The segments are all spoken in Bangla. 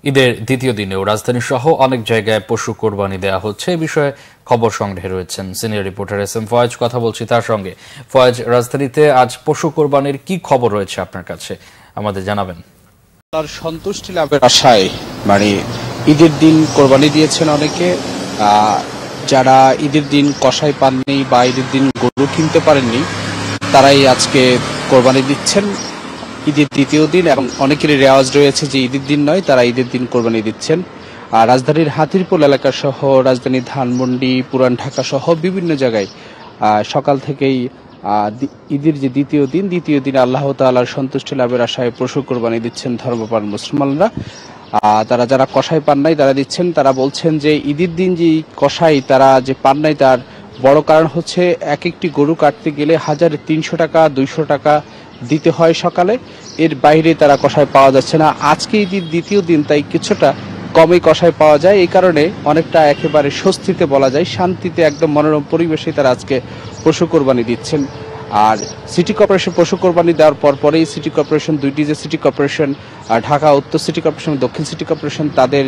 ঈদের দ্বিতীয় দিনেও রাজধানী সহ অনেক জায়গায় পশু কোরবানি দেওয়া হচ্ছে। এ বিষয়ে খবর সংগ্রহে রয়েছেন senior reporter S M Faiz. কথা বলছি তার সঙ্গে। ফয়েজ, রাজধানীতে আজ পশু কোরবানির কি খবর রয়েছে আপনার কাছে, আমাদের জানাবেন। তার সন্তুষ্টি লাভের আশায় ঈদের দিন কোরবানি দিয়েছেন অনেকে। যারা ঈদের দিন কসাই পাননি বা ঈদের দিন গরু কিনতে পারেননি, তারাই আজকে কোরবানি দিচ্ছেন ঈদের দ্বিতীয় দিন। এবং অনেকেরই রেওয়াজ রয়েছে যে ঈদের দিন নয়, তারা ঈদের দিন কোরবানি দিচ্ছেন। রাজধানীর হাতিরপুল এলাকা সহ রাজধানীর ধানমন্ডি, পুরান ঢাকা সহ বিভিন্ন জায়গায় সকাল থেকেই ঈদের যে দ্বিতীয় দিন আল্লাহ তাআলার সন্তুষ্টি লাভের আশায় পশু কোরবানি দিচ্ছেন ধর্মপ্রাণ মুসলমানরা। তারা যারা কসাই পান নাই তারা দিচ্ছেন। তারা বলছেন যে ঈদের দিন যে কসাই তারা যে পান নাই, তার বড় কারণ হচ্ছে এক একটি গরু কাটতে গেলে 1300 টাকা 200 টাকা দিতে হয় সকালে। এর বাইরে তারা কসাই পাওয়া যাচ্ছে না। আজকে ঈদের দ্বিতীয় দিন, তাই কিছুটা কমই কসাই পাওয়া যায়। এই কারণে অনেকটা একেবারে স্বস্তিতে বলা যায়, শান্তিতে একদম মনোরম পরিবেশে তারা আজকে পশু কোরবানি দিচ্ছেন। আর সিটি কর্পোরেশন পশু কোরবানি দেওয়ার পরেই সিটি কর্পোরেশন, দুইটি যে সিটি কর্পোরেশন, ঢাকা উত্তর সিটি কর্পোরেশন, দক্ষিণ সিটি কর্পোরেশন, তাদের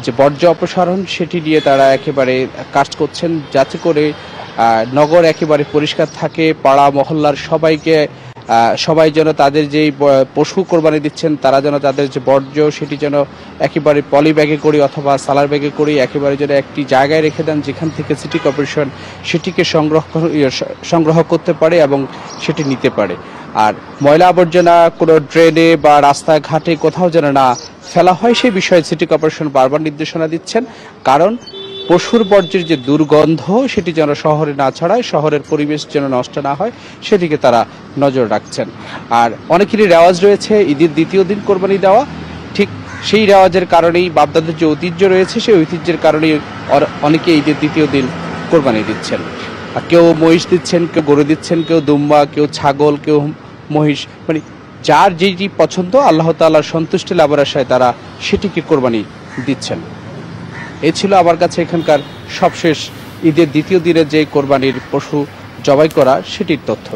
যে বর্জ্য অপসারণ সেটি নিয়ে তারা একেবারে কাজ করছেন, যাতে করে নগর একেবারে পরিষ্কার থাকে। পাড়া মহল্লার সবাই যেন তাদের যেই পশু কোরবানি দিচ্ছেন, তারা যেন তাদের যে বর্জ্য সেটি যেন একেবারে পলি ব্যাগে করি অথবা সালার ব্যাগে করি একেবারে যেন একটি জায়গায় রেখে দেন, যেখান থেকে সিটি কর্পোরেশন সেটিকে সংগ্রহ করতে পারে এবং সেটি নিতে পারে। আর ময়লা আবর্জনা কোনো ড্রেনে বা রাস্তাঘাটে কোথাও যেন না ফেলা হয়, সেই বিষয়ে সিটি কর্পোরেশন বারবার নির্দেশনা দিচ্ছেন। কারণ পশুর বর্জ্যের যে দুর্গন্ধ সেটি যেন শহরে না ছড়ায়, শহরের পরিবেশ যেন নষ্ট না হয়, সেদিকে তারা নজর রাখছেন। আর অনেকেরই রেওয়াজ রয়েছে ঈদের দ্বিতীয় দিন কোরবানি দেওয়া। ঠিক সেই রেওয়াজের কারণেই, বাপদাদের যে ঐতিহ্য রয়েছে সেই ঐতিহ্যের কারণেই অনেকে ঈদের দ্বিতীয় দিন কোরবানি দিচ্ছেন। কেউ মহিষ দিচ্ছেন, কেউ গরু দিচ্ছেন, কেউ দুম্বা, কেউ ছাগল, কেউ মহিষ, যার যেটি পছন্দ আল্লাহ তাআলার সন্তুষ্টি লাভের আশায় তারা সেটিকে কোরবানি দিচ্ছেন। এ ছিল আমার কাছে এখানকার সবশেষ ঈদের দ্বিতীয় দিনের যে কোরবানির পশু জবাই করা সেটির তথ্য।